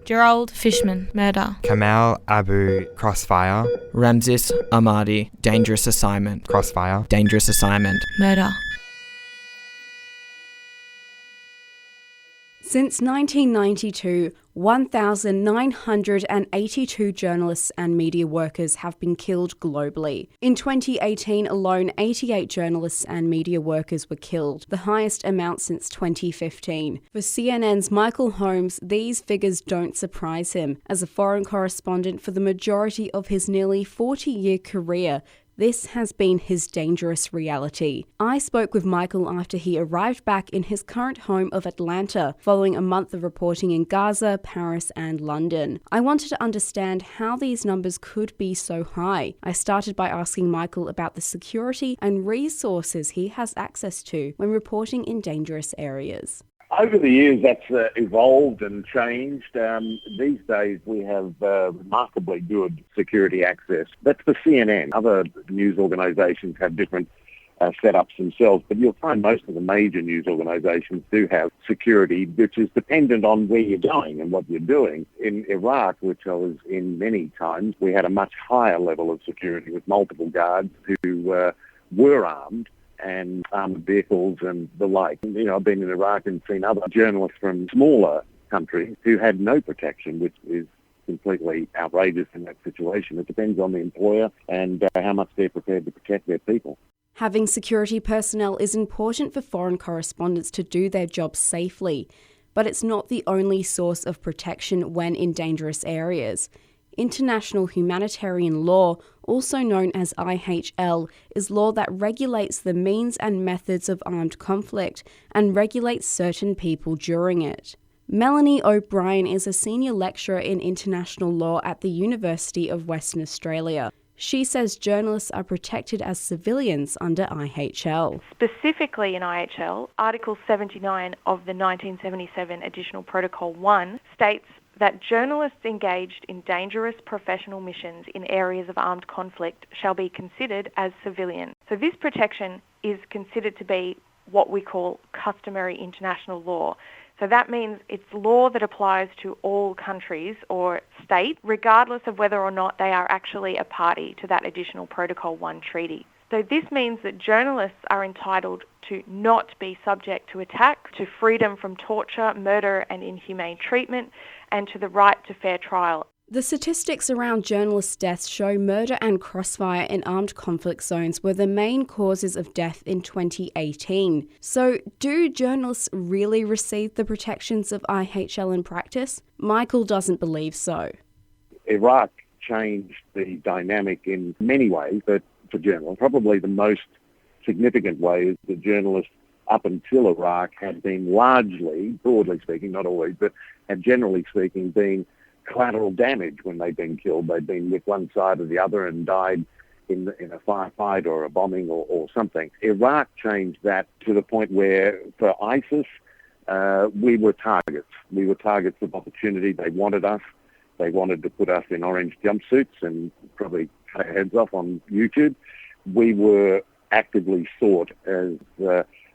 Gerald Fishman, murder. Kamal Abu, crossfire. Ramses Ahmadi, dangerous assignment. Crossfire. Dangerous assignment. Murder. Since 1992, 1,982 journalists and media workers have been killed globally. In 2018 alone, 88 journalists and media workers were killed, the highest amount since 2015. For CNN's Michael Holmes, these figures don't surprise him. As a foreign correspondent for the majority of his nearly 40-year career, this has been his dangerous reality. I spoke with Michael after he arrived back in his current home of Atlanta, following a month of reporting in Gaza, Paris, and London. I wanted to understand how these numbers could be so high. I started by asking Michael about the security and resources he has access to when reporting in dangerous areas. Over the years, that's evolved and changed. These days, we have remarkably good security access. That's for CNN. Other news organisations have different setups themselves, but you'll find most of the major news organisations do have security, which is dependent on where you're going and what you're doing. In Iraq, which I was in many times, we had a much higher level of security with multiple guards who were armed and armoured vehicles and the like. You know, I've been in Iraq and seen other journalists from smaller countries who had no protection, which is completely outrageous in that situation. It depends on the employer and how much they're prepared to protect their people. Having security personnel is important for foreign correspondents to do their jobs safely, but it's not the only source of protection when in dangerous areas. International humanitarian law, also known as IHL, is law that regulates the means and methods of armed conflict and regulates certain people during it. Melanie O'Brien is a senior lecturer in international law at the University of Western Australia. She says journalists are protected as civilians under IHL. Specifically in IHL, Article 79 of the 1977 Additional Protocol 1 states that journalists engaged in dangerous professional missions in areas of armed conflict shall be considered as civilian. So this protection is considered to be what we call customary international law. So that means it's law that applies to all countries or states, regardless of whether or not they are actually a party to that Additional Protocol 1 treaty. So this means that journalists are entitled to not be subject to attack, to freedom from torture, murder and inhumane treatment, and to the right to fair trial. The statistics around journalists' deaths show murder and crossfire in armed conflict zones were the main causes of death in 2018. So, do journalists really receive the protections of IHL in practice? Michael doesn't believe so. Iraq changed the dynamic in many ways, but for journalists, probably the most significant way is that journalists up until Iraq had been largely, broadly speaking, not always, but had generally speaking been collateral damage when they've been killed. They've been with one side or the other and died in a firefight or a bombing or something. Iraq changed that to the point where for ISIS, we were targets. We were targets of opportunity. They wanted us. They wanted to put us in orange jumpsuits and probably cut our heads off on YouTube. We were actively sought as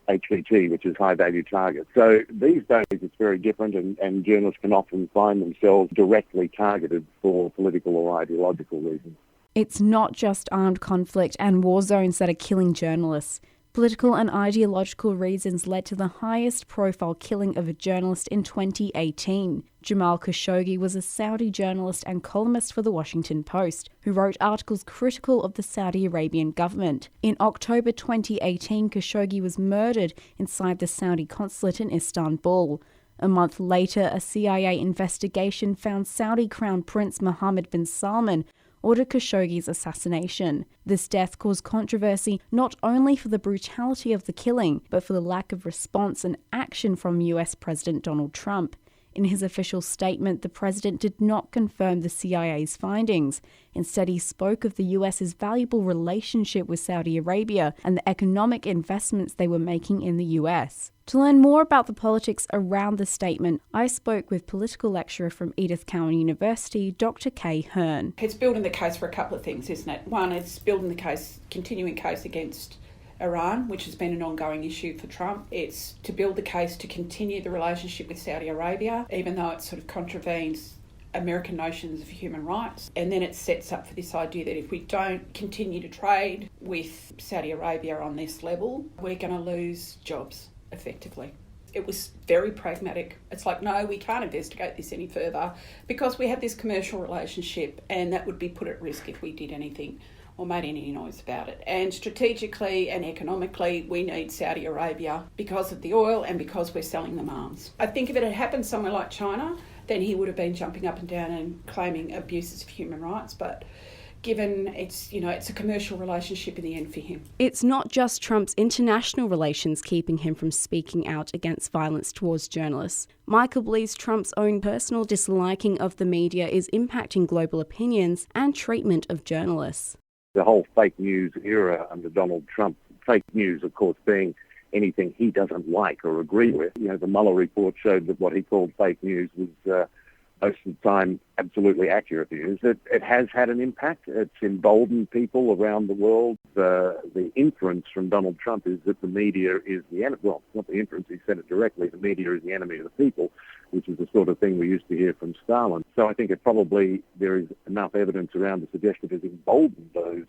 HVT, which is high-value targets. So these days it's very different, and journalists can often find themselves directly targeted for political or ideological reasons. It's not just armed conflict and war zones that are killing journalists. Political and ideological reasons led to the highest profile killing of a journalist in 2018. Jamal Khashoggi was a Saudi journalist and columnist for The Washington Post, who wrote articles critical of the Saudi Arabian government. In October 2018, Khashoggi was murdered inside the Saudi consulate in Istanbul. A month later, a CIA investigation found Saudi Crown Prince Mohammed bin Salman ordered Khashoggi's assassination. This death caused controversy not only for the brutality of the killing, but for the lack of response and action from US President Donald Trump. In his official statement, the president did not confirm the CIA's findings. Instead, he spoke of the US's valuable relationship with Saudi Arabia and the economic investments they were making in the US. To learn more about the politics around the statement, I spoke with political lecturer from Edith Cowan University, Dr. Kay Hearn. It's building the case for a couple of things, isn't it? One, it's building the case, continuing case against Iran, which has been an ongoing issue for Trump. It's to build the case to continue the relationship with Saudi Arabia, even though it sort of contravenes American notions of human rights. And then it sets up for this idea that if we don't continue to trade with Saudi Arabia on this level, we're going to lose jobs, effectively. It was very pragmatic. It's like, no, we can't investigate this any further because we have this commercial relationship and that would be put at risk if we did anything or made any noise about it. And strategically and economically, we need Saudi Arabia because of the oil and because we're selling them arms. I think if it had happened somewhere like China, then he would have been jumping up and down and claiming abuses of human rights. But given it's a commercial relationship in the end for him. It's not just Trump's international relations keeping him from speaking out against violence towards journalists. Michael believes Trump's own personal disliking of the media is impacting global opinions and treatment of journalists. The whole fake news era under Donald Trump, fake news, of course, being anything he doesn't like or agree with. The Mueller report showed that what he called fake news was most of the time absolutely accurate news. It has had an impact. It's emboldened people around the world. The inference from Donald Trump is that the media is the enemy. Well, not the inference, he said it directly. The media is the enemy of the people, which is the sort of thing we used to hear from Stalin. So I think there is enough evidence around to suggest it has emboldened those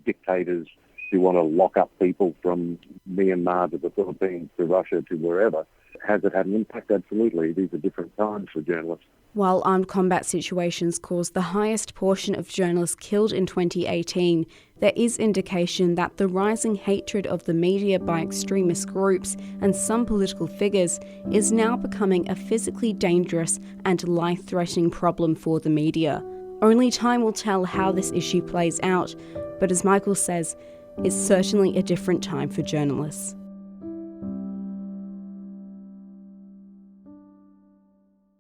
dictators who want to lock up people from Myanmar to the Philippines to Russia to wherever. Has it had an impact? Absolutely. These are different times for journalists. While armed combat situations caused the highest portion of journalists killed in 2018, there is indication that the rising hatred of the media by extremist groups and some political figures is now becoming a physically dangerous and life-threatening problem for the media. Only time will tell how this issue plays out, but as Michael says, it's certainly a different time for journalists.